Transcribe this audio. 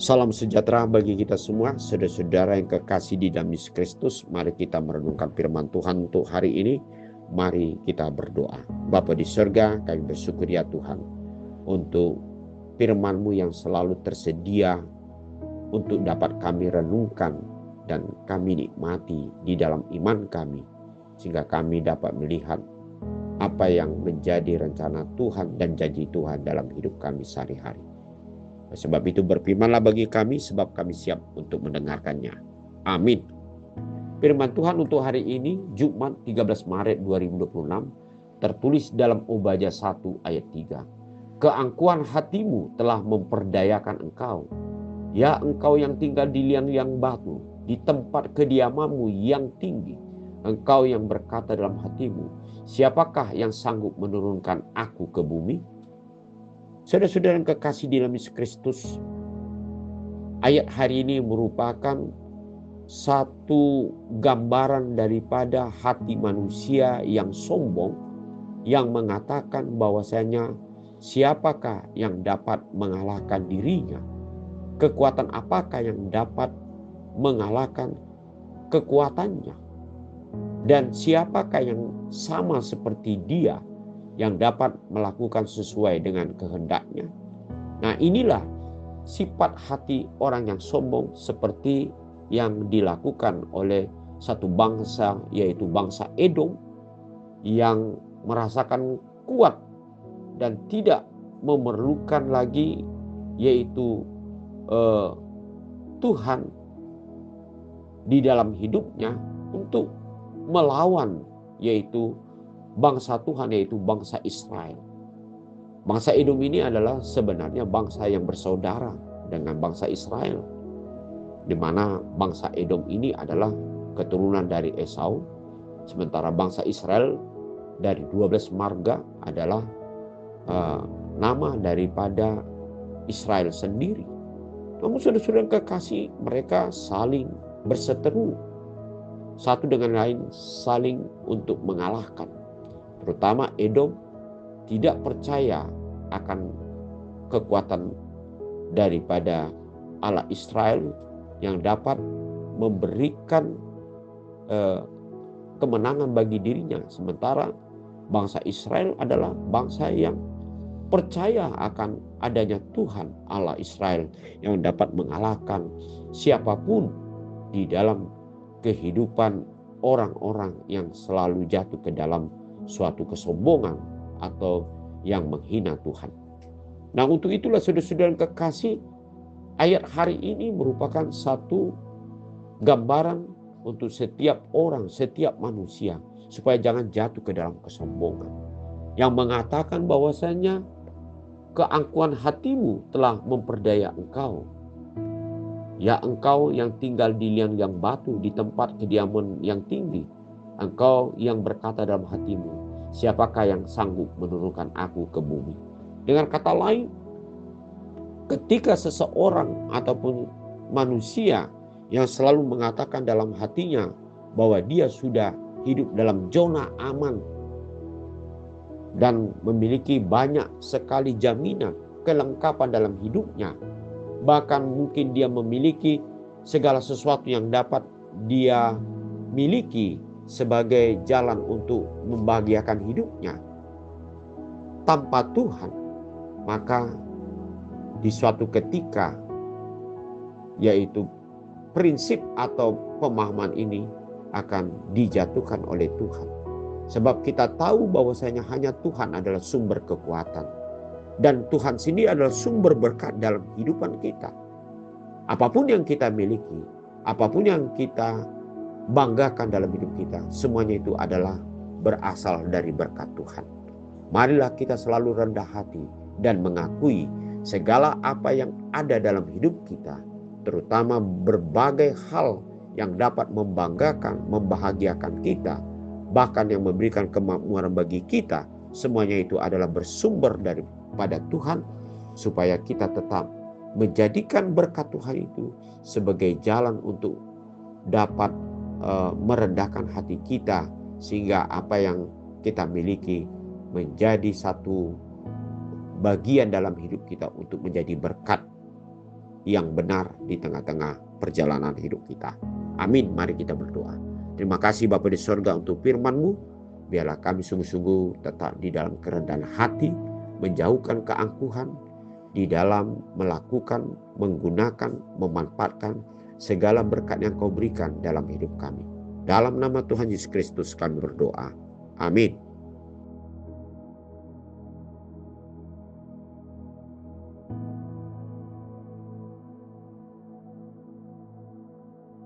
Salam sejahtera bagi kita semua, saudara-saudara yang kekasih di dalam Yesus Kristus. Mari kita merenungkan firman Tuhan untuk hari ini. Mari kita berdoa. Bapa di surga, kami bersyukur ya Tuhan untuk firman-Mu yang selalu tersedia untuk dapat kami renungkan dan kami nikmati di dalam iman kami, sehingga kami dapat melihat apa yang menjadi rencana Tuhan dan janji Tuhan dalam hidup kami sehari-hari. Sebab itu berfirmanlah bagi kami, sebab kami siap untuk mendengarkannya. Amin. Firman Tuhan untuk hari ini, Jumat 13 Maret 2026, tertulis dalam Obadiah 1 ayat 3. Keangkuhan hatimu telah memperdayakan engkau. Ya engkau yang tinggal di liang-liang batu, di tempat kediamanmu yang tinggi. Engkau yang berkata dalam hatimu, siapakah yang sanggup menurunkan aku ke bumi? Saudara-saudara yang kekasih di dalam Yesus Kristus, ayat hari ini merupakan satu gambaran daripada hati manusia yang sombong, yang mengatakan bahwasanya siapakah yang dapat mengalahkan dirinya? Kekuatan apakah yang dapat mengalahkan kekuatannya? Dan siapakah yang sama seperti dia, yang dapat melakukan sesuai dengan kehendaknya? Nah, inilah sifat hati orang yang sombong seperti yang dilakukan oleh satu bangsa, yaitu bangsa Edom, yang merasakan kuat dan tidak memerlukan lagi yaitu Tuhan di dalam hidupnya untuk melawan yaitu bangsa Tuhan, yaitu bangsa Israel. Bangsa Edom ini adalah sebenarnya bangsa yang bersaudara dengan bangsa Israel, di mana bangsa Edom ini adalah keturunan dari Esau, sementara bangsa Israel dari 12 marga adalah nama daripada Israel sendiri. Namun saudara-saudara yang kekasih, mereka saling berseteru satu dengan lain, saling untuk mengalahkan. Terutama Edom tidak percaya akan kekuatan daripada Allah Israel yang dapat memberikan kemenangan bagi dirinya. Sementara bangsa Israel adalah bangsa yang percaya akan adanya Tuhan Allah Israel yang dapat mengalahkan siapapun di dalam kehidupan orang-orang yang selalu jatuh ke dalam suatu kesombongan atau yang menghina Tuhan. Nah, untuk itulah saudara-saudara yang kekasih, ayat hari ini merupakan satu gambaran untuk setiap orang, setiap manusia, supaya jangan jatuh ke dalam kesombongan, yang mengatakan bahwasanya keangkuhan hatimu telah memperdaya engkau. Ya engkau yang tinggal di liang-liang batu, di tempat kediaman yang tinggi. Engkau yang berkata dalam hatimu, siapakah yang sanggup menurunkan aku ke bumi? Dengan kata lain, ketika seseorang ataupun manusia yang selalu mengatakan dalam hatinya bahwa dia sudah hidup dalam zona aman dan memiliki banyak sekali jaminan, kelengkapan dalam hidupnya, bahkan mungkin dia memiliki segala sesuatu yang dapat dia miliki sebagai jalan untuk membahagiakan hidupnya tanpa Tuhan, maka di suatu ketika yaitu prinsip atau pemahaman ini akan dijatuhkan oleh Tuhan. Sebab kita tahu bahwasanya hanya Tuhan adalah sumber kekuatan, dan Tuhan sendiri adalah sumber berkat dalam kehidupan kita. Apapun yang kita miliki, apapun yang kita banggakan dalam hidup kita, semuanya itu adalah berasal dari berkat Tuhan. Marilah kita selalu rendah hati dan mengakui segala apa yang ada dalam hidup kita, terutama berbagai hal yang dapat membanggakan, membahagiakan kita, bahkan yang memberikan kemakmuran bagi kita, semuanya itu adalah bersumber daripada Tuhan, supaya kita tetap menjadikan berkat Tuhan itu sebagai jalan untuk dapat merendahkan hati kita, sehingga apa yang kita miliki menjadi satu bagian dalam hidup kita untuk menjadi berkat yang benar di tengah-tengah perjalanan hidup kita. Amin. Mari kita berdoa. Terima kasih Bapa di sorga untuk firman-Mu. Biarlah kami sungguh-sungguh tetap di dalam kerendahan hati, menjauhkan keangkuhan, di dalam melakukan, menggunakan, memanfaatkan segala berkat yang Kau berikan dalam hidup kami. Dalam nama Tuhan Yesus Kristus kami berdoa. Amin.